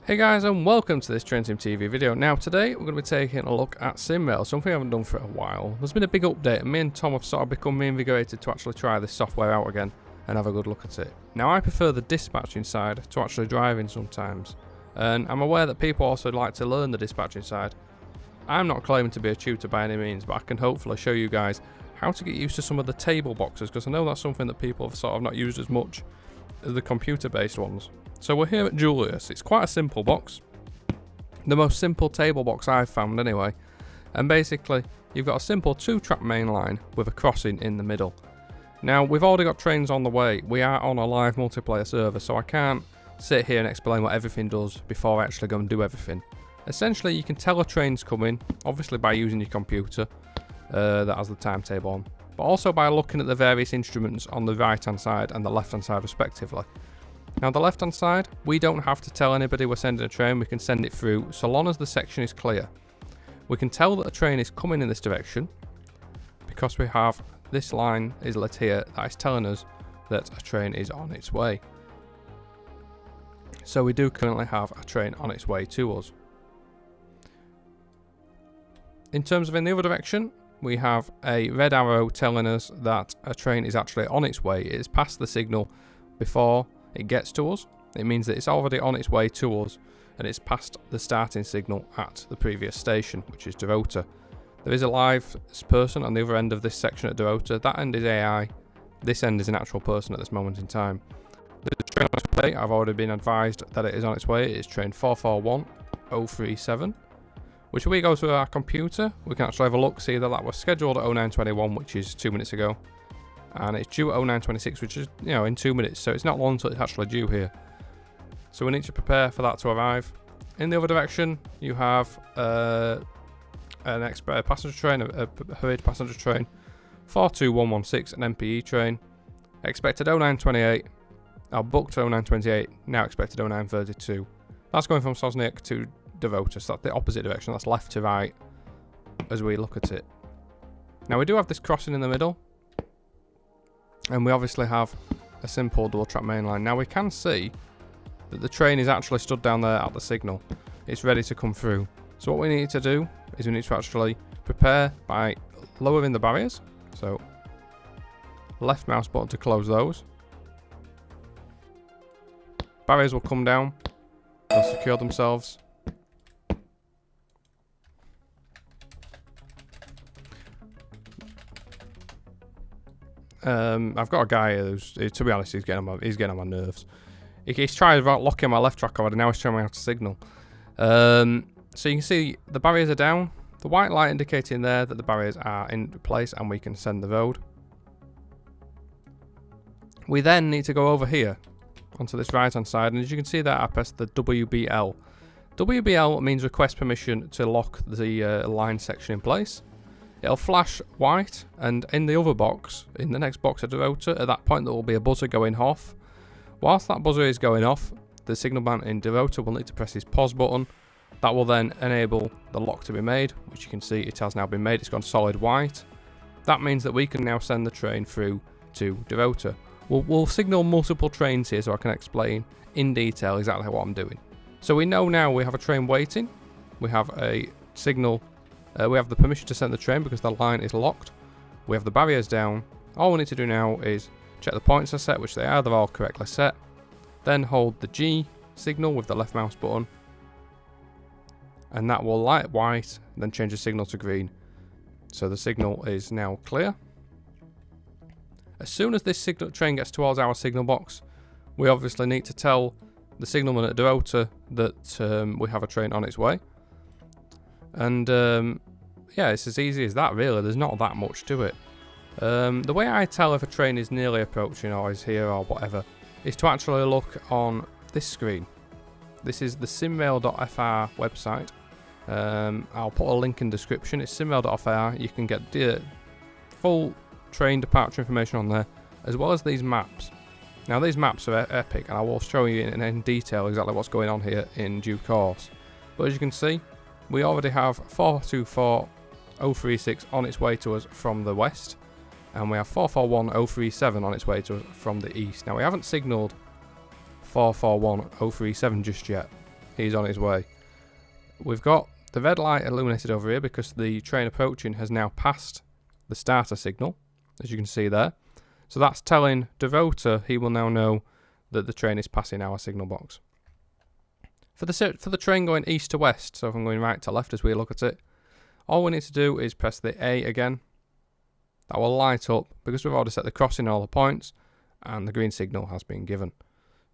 Hey guys, and welcome to this Train Sim TV video. Now today we're going to be taking a look at SimRail, something I haven't done for a while. There's been a big update and me and Tom have sort of become reinvigorated to actually try this software out again and have a good look at it. Now I prefer the dispatching side to actually driving sometimes, and I'm aware that people also like to learn the dispatching side. I'm not claiming to be a tutor by any means, but I can hopefully show you guys how to get used to some of the table boxes, because I know that's something that people have sort of not used as much as the computer based ones. So we're here at Juliusz. It's quite a simple box, the most simple table box I've found anyway, and basically you've got a simple 2-track main line with a crossing in the middle. Now we've already got trains on the way. We are on a live multiplayer server, so I can't sit here and explain what everything does before I actually go and do everything. Essentially you can tell a train's coming, obviously by using your computer that has the timetable on, but also by looking at the various instruments on the right hand side and the left hand side respectively. Now the left hand side, we don't have to tell anybody we're sending a train, we can send it through so long as the section is clear. We can tell that a train is coming in this direction because we have this line is lit here that is telling us that a train is on its way. So we do currently have a train on its way to us. In terms of in the other direction, we have a red arrow telling us that a train is actually on its way. It is past the signal before it gets to us. It means that it's already on its way to us and it's past the starting signal at the previous station, which is Dorota. There is a live person on the other end of this section at Dorota. That end is AI, this end is an actual person at this moment in time. There's a train on its way. I've already been advised that it is on its way. It is train 441037, which if we go to our computer, we can actually have a look, see that was scheduled at 0921, which is 2 minutes ago. And it's due at 0926, which is, in 2 minutes, so it's not long until it's actually due here. So we need to prepare for that to arrive. In the other direction, you have an passenger train, a hurried passenger train, 42116, an MPE train, expected 0928, booked 0928, now expected 0932. That's going from Sosnowiec to Dorota, so that's the opposite direction, that's left to right as we look at it. Now we do have this crossing in the middle, and we obviously have a simple double track main line. Now we can see that the train is actually stood down there at the signal. It's ready to come through. So what we need to do is we need to actually prepare by lowering the barriers. So left mouse button to close those. Barriers will come down, they'll secure themselves. I've got a guy who's, to be honest, he's getting on my nerves. He's tried locking my left track already, now he's showing me how to signal. So you can see the barriers are down, the white light indicating there that the barriers are in place and we can send the road. We then need to go over here onto this right hand side, and as you can see there I pressed the WBL. WBL means request permission to lock the line section in place. It'll flash white, and in the other box, in the next box at Dorota, at that point there will be a buzzer going off. Whilst that buzzer is going off, the signal man in Dorota will need to press his pause button. That will then enable the lock to be made, which you can see it has now been made. It's gone solid white. That means that we can now send the train through to Dorota. We'll signal multiple trains here so I can explain in detail exactly what I'm doing. So we know now we have a train waiting. We have a signal. We have the permission to send the train because the line is locked. We have the barriers down. All we need to do now is check the points are set, which they are. They're all correctly set. Then hold the G signal with the left mouse button, and that will light white, then change the signal to green. So the signal is now clear. As soon as this train gets towards our signal box, we obviously need to tell the signalman at Dorota that we have a train on its way. And yeah, it's as easy as that really, there's not that much to it. The way I tell if a train is nearly approaching or is here or whatever is to actually look on this screen. This is the SimRail.fr website. I'll put a link in the description. It's SimRail.fr. You can get the full train departure information on there, as well as these maps. Now these maps are epic, and I will show you in detail exactly what's going on here in due course. But as you can see, we already have 424036 on its way to us from the west, and we have 441037 on its way to us from the east. Now we haven't signalled 441037 just yet. he's on his way. We've got the red light illuminated over here because the train approaching has now passed the starter signal, as you can see there. So that's telling Dorota he will now know that the train is passing our signal box. For the train going east to west, so if I'm going right to left as we look at it, all we need to do is press the A again. That will light up because we've already set the crossing on all the points and the green signal has been given.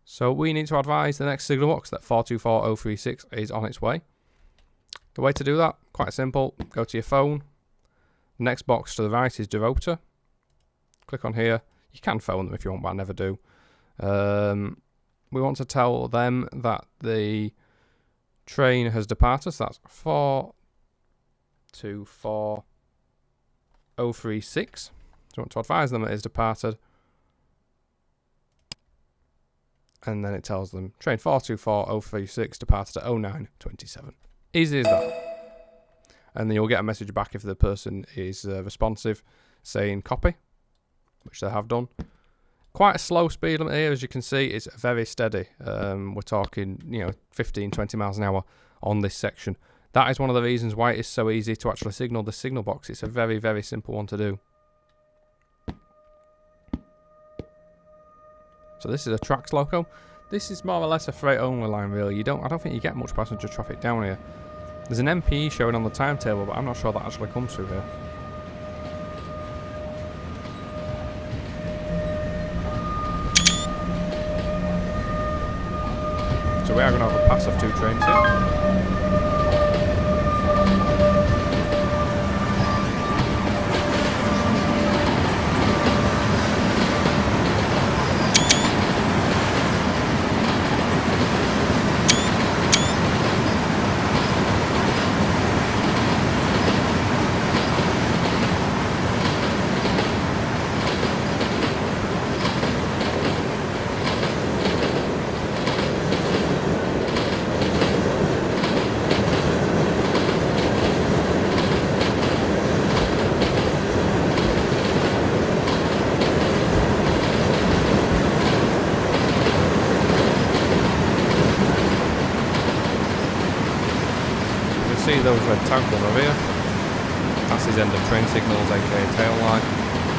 So we need to advise the next signal box that 424036 is on its way. The way to do that, quite simple, go to your phone. The next box to the right is Dorota. Click on here. You can phone them if you want, but I never do. We want to tell them that the train has departed, so that's 424036. So we want to advise them it is departed. And then it tells them train 424036 departed at 09:27. Easy as that. And then you'll get a message back if the person is responsive saying copy, which they have done. Quite a slow speed limit here, as you can see. It's very steady. We're talking, 15, 20 miles an hour on this section. That is one of the reasons why it is so easy to actually signal the signal box. It's a very, very simple one to do. So this is a tracks loco. This is more or less a freight only line, really. I don't think you get much passenger traffic down here. There's an MPE showing on the timetable, but I'm not sure that actually comes through here. So we are going to have a pass of 2 trains here. See those red tags on over here. That's his end of train signals, aka tail light.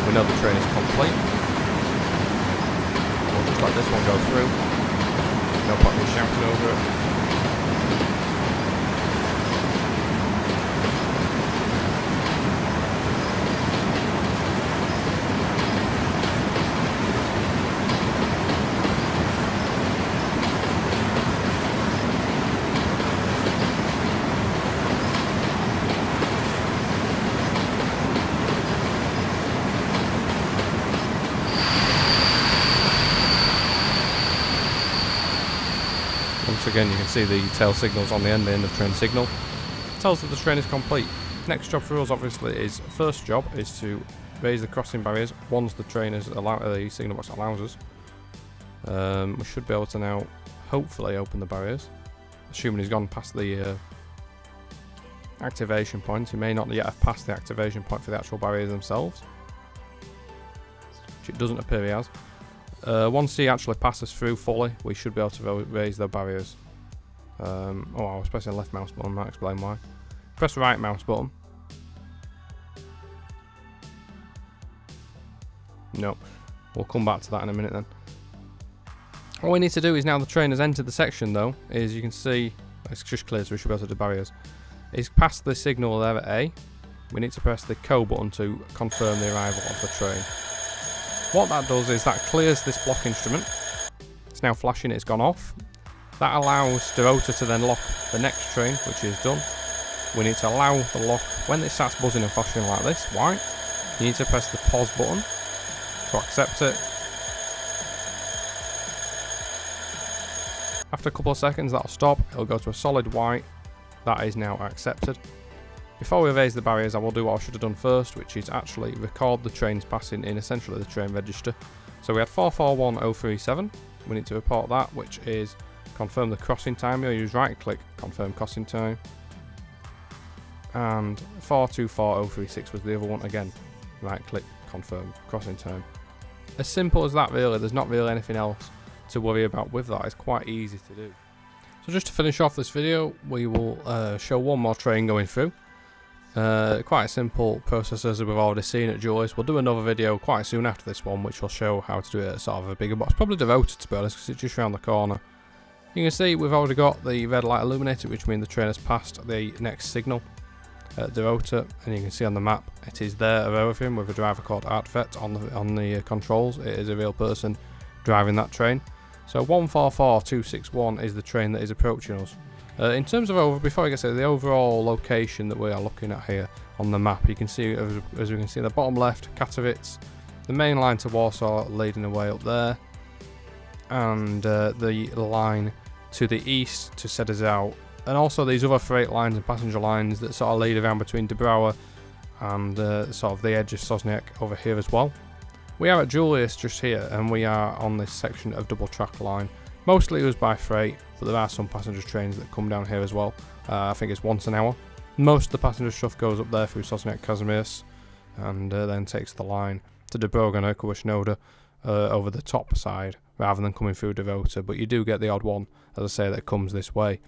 We know the train is complete. We'll just let this one go through. No point in shouting over it. Once again, you can see the tail signals on the end of train signal. It tells that the train is complete. Next job for us, obviously, is first job is to raise the crossing barriers once the train is the signal box allows us. We should be able to now, hopefully, open the barriers, assuming he's gone past the activation point. He may not yet have passed the activation point for the actual barriers themselves, which it doesn't appear he has. Once he actually passes through fully, we should be able to raise the barriers. I was pressing the left mouse button, might explain why. Press the right mouse button. No, we'll come back to that in a minute then. All we need to do is, now the train has entered the section though, is you can see, it's just clear so we should be able to do barriers. It's past the signal there at A. We need to press the CO button to confirm the arrival of the train. What that does is that clears this block instrument. It's now flashing, it's gone off. That allows Dorota to then lock the next train, which is done. We need to allow the lock, when it starts buzzing and flashing like this, white, you need to press the pause button to accept it. After a couple of seconds that'll stop, it'll go to a solid white. That is now accepted. Before we raise the barriers, I will do what I should have done first, which is actually record the trains passing in essentially the train register. So we had 441037, we need to report that, which is confirm the crossing time. You'll use right click, confirm crossing time. And 424036 was the other one, again, right click, confirm crossing time. As simple as that really, there's not really anything else to worry about with that, it's quite easy to do. So just to finish off this video, we will show one more train going through. Quite a simple process as we've already seen at Juliusz. We'll do another video quite soon after this one, which will show how to do it at sort of a bigger box. Probably Dorota, to be honest, because it's just around the corner. You can see we've already got the red light illuminated, which means the train has passed the next signal at Dorota, and you can see on the map it is there of everything with a driver called Artvet on the controls. It is a real person driving that train. So 144261 is the train that is approaching us. In terms of before I get to the overall location that we are looking at here on the map, you can see, as we can see in the bottom left, Katowice, the main line to Warsaw leading the way up there, and the line to the east to Sedzau, and also these other freight lines and passenger lines that sort of lead around between Dąbrowa and sort of the edge of Sosnowiec over here as well. We are at Juliusz just here, and we are on this section of double track line, mostly used by freight, but there are some passenger trains that come down here as well. I think it's once an hour. Most of the passenger stuff goes up there through Sosnowiec Kazimierz, and then takes the line to Dąbrowa and Wisnoda over the top side, rather than coming through Dorota, but you do get the odd one, as I say, that comes this way.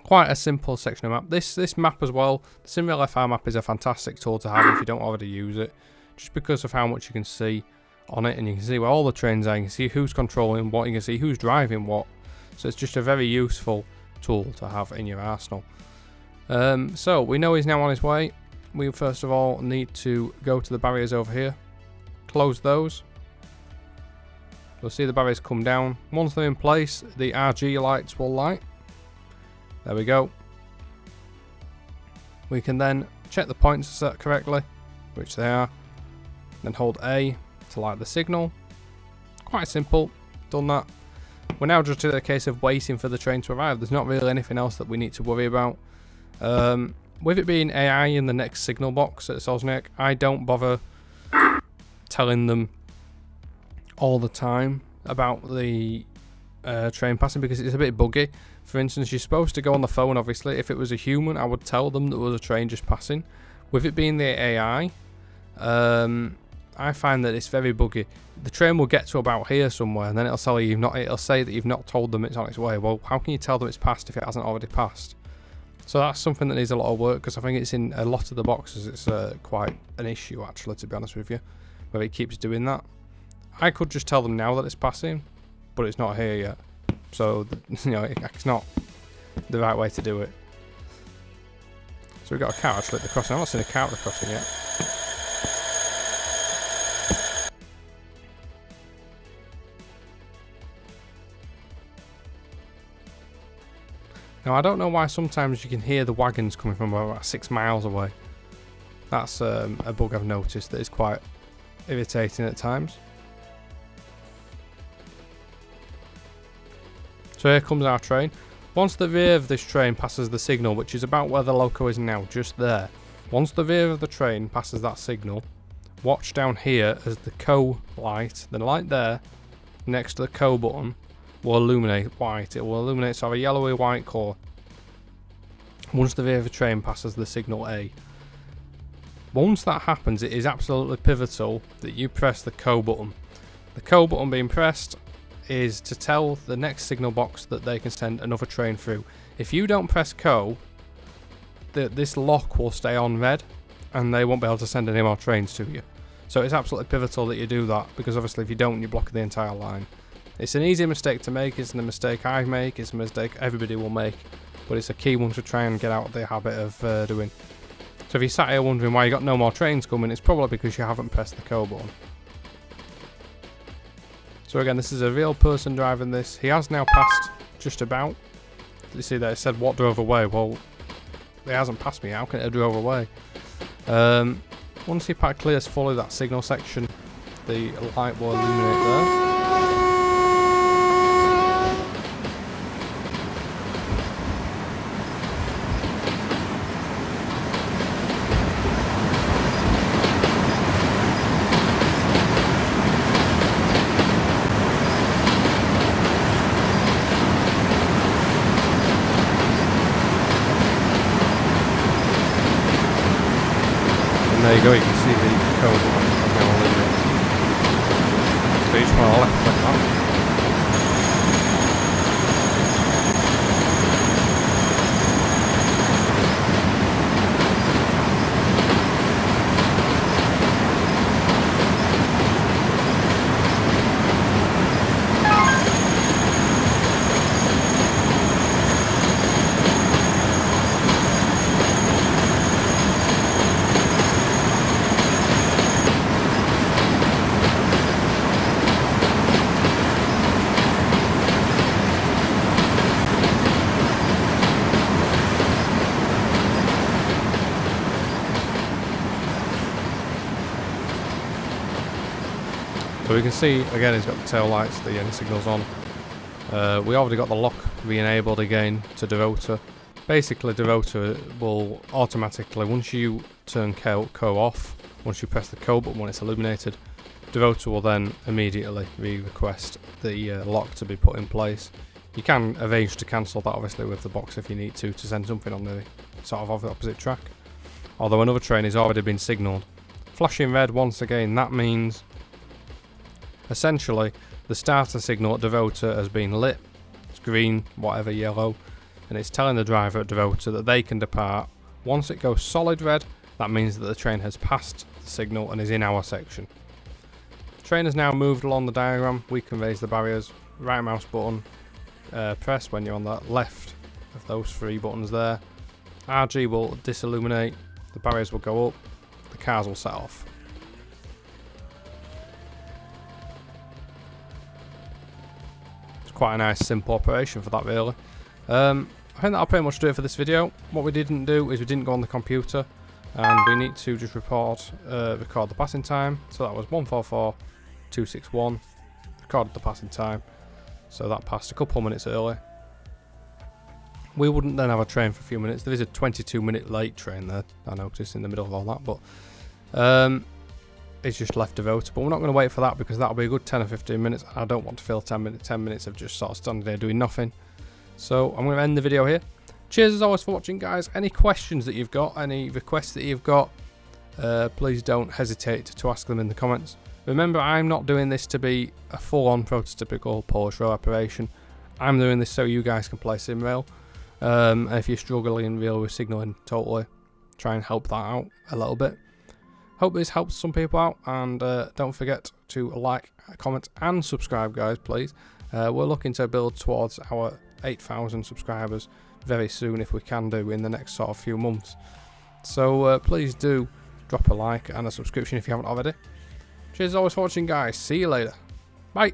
Quite a simple section of map. This map as well, the SimRail FR map is a fantastic tool to have if you don't already use it, just because of how much you can see on it, and you can see where all the trains are, you can see who's controlling what, you can see who's driving what, so it's just a very useful tool to have in your arsenal. So we know he's now on his way. We first of all need to go to the barriers over here, close those. You'll see the barriers come down. Once they're in place, the RG lights will light. There we go. We can then check the points are set correctly, which they are, then hold A to light the signal. Quite simple, done that. We're now just in a case of waiting for the train to arrive. There's not really anything else that we need to worry about. With it being AI in the next signal box at Sosnowiec, I don't bother telling them all the time about the train passing, because it's a bit buggy. For instance, you're supposed to go on the phone, obviously. If it was a human, I would tell them there was a train just passing. With it being the AI, I find that it's very buggy. The train will get to about here somewhere, and then it'll tell you it'll say that you've not told them it's on its way. Well, how can you tell them it's passed if it hasn't already passed? So that's something that needs a lot of work, because I think it's in a lot of the boxes. It's quite an issue, actually, to be honest with you, where it keeps doing that. I could just tell them now that it's passing, but it's not here yet. So, you know, it's not the right way to do it. So we've got a car actually at the crossing. I've not seen a car at the crossing yet. Now, I don't know why sometimes you can hear the wagons coming from about 6 miles away. That's a bug I've noticed that is quite irritating at times. So here comes our train. Once the rear of this train passes the signal, which is about where the loco is now, just there. Once the rear of the train passes that signal, watch down here as the CO light, the light there, next to the CO button, will illuminate white. It will illuminate sort of a yellowy white colour. Once the rear of the train passes the signal A. Once that happens, it is absolutely pivotal that you press the CO button. The CO button being pressed is to tell the next signal box that they can send another train through. If you don't press CO, this lock will stay on red, and they won't be able to send any more trains to you. So it's absolutely pivotal that you do that, because obviously if you don't, you block the entire line. It's an easy mistake to make. It's a mistake I make. It's a mistake everybody will make, but it's a key one to try and get out of the habit of doing. So if you sat here wondering why you got no more trains coming, it's probably because you haven't pressed the CO button. So again, this is a real person driving this. He has now passed just about. You see that it said what drove away. Well, it hasn't passed me. How can it have drove away? Once he clears fully that signal section, the light will illuminate there. There you go, you can see the code now illuminated. So each one I'll left click that. So we can see, again, he's got the tail lights, the end signals on. We already got the lock re-enabled again to Dorota. Basically, Dorota will automatically, once you turn co off, once you press the co button when it's illuminated, Dorota will then immediately request the lock to be put in place. You can arrange to cancel that obviously with the box if you need to send something on the sort of opposite track. Although another train has already been signalled. Flashing red once again, that means essentially the starter signal at Dorota has been lit. It's green, whatever, yellow, and it's telling the driver at Dorota that they can depart. Once it goes solid red, that means that the train has passed the signal and is in our section. The train has now moved along the diagram. We can raise the barriers, right mouse button, press when you're on the left of those three buttons there. RG will disilluminate, the barriers will go up, the cars will set off. It's quite a nice simple operation for that really. I think that'll pretty much do it for this video. What we didn't do is we didn't go on the computer, and we need to just record the passing time. So that was 144.261, recorded the passing time. So that passed a couple of minutes early. We wouldn't then have a train for a few minutes. There is a 22-minute late train there, I noticed, in the middle of all that, but it's just left Dorota. But we're not going to wait for that because that'll be a good 10 or 15 minutes. I don't want to fill 10 minutes of just sort of standing there doing nothing. So I'm going to end the video here. Cheers as always for watching, guys. Any questions that you've got, any requests that you've got, please don't hesitate to ask them in the comments. Remember, I'm not doing this to be a full-on prototypical Polish rail operation. I'm doing this so you guys can play SimRail. If you're struggling really with signalling, totally try and help that out a little bit. Hope this helps some people out, and don't forget to like, comment and subscribe, guys, please. We're looking to build towards our 8,000 subscribers very soon, if we can do in the next sort of few months. So please do drop a like and a subscription if you haven't already. Cheers as always for watching, guys. See you later. Bye.